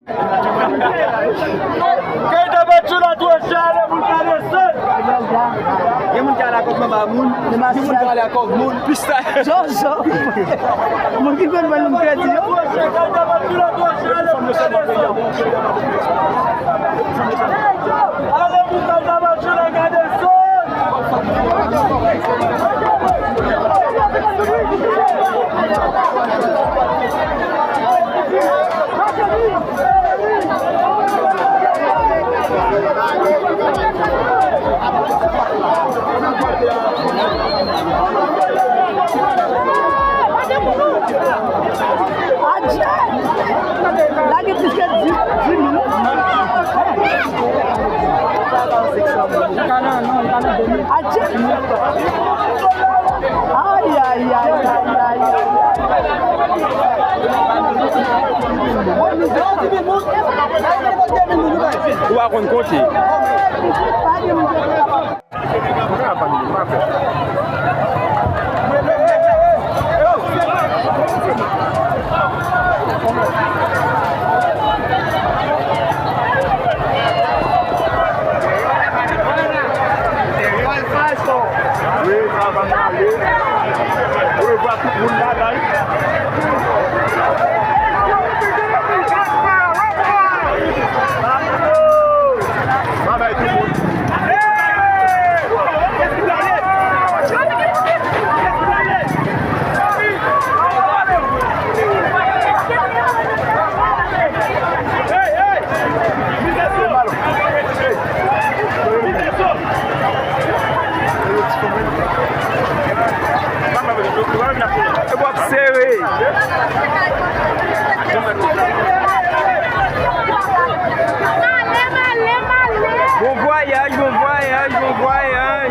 Tapachula Jodi, moun ka descend. Il y a moun qui a la coque maman moun, il y a moun qui a la coque moun, pista. Jojo. Moun qui veut me crédit. Tapachula Jodi, allez moun ka Tapachula ka descend. Lagi plus que 10 minutes. Aïe, aïe, aïe, aïe, Où a qu'on côté? Bon voyage, bon voyage, bon voyage.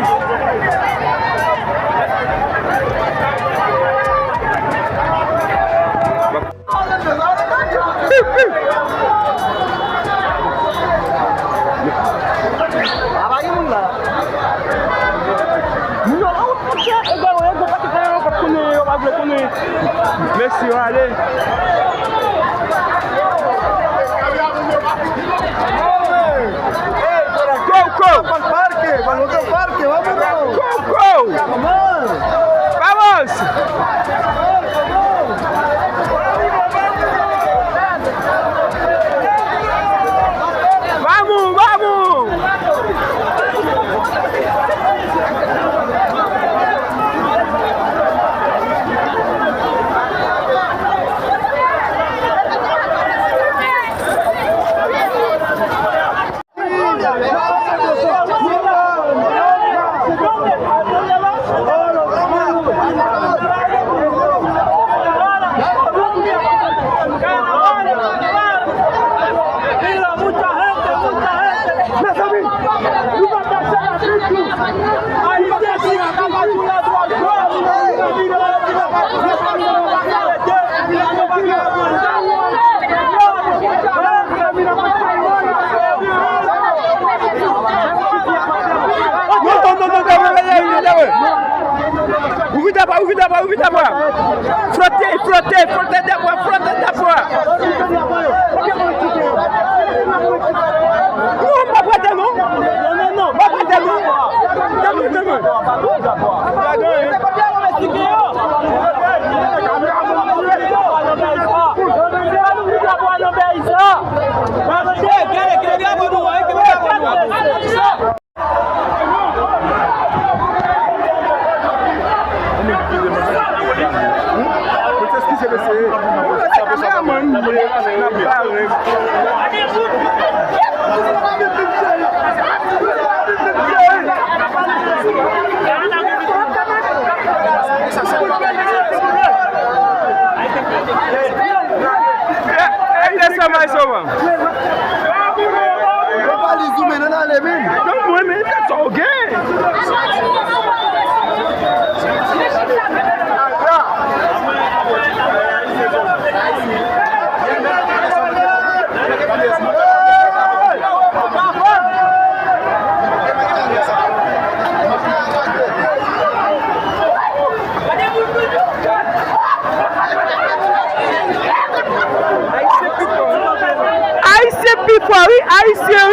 Merci, allez. Vamos! Vamos, vamos! Ouvrez ta voix. Frottez ta voix. Non, pas prêter, non. Non, pas prêter, non. Demain. Haïtien plus fort, oui, Haïtien.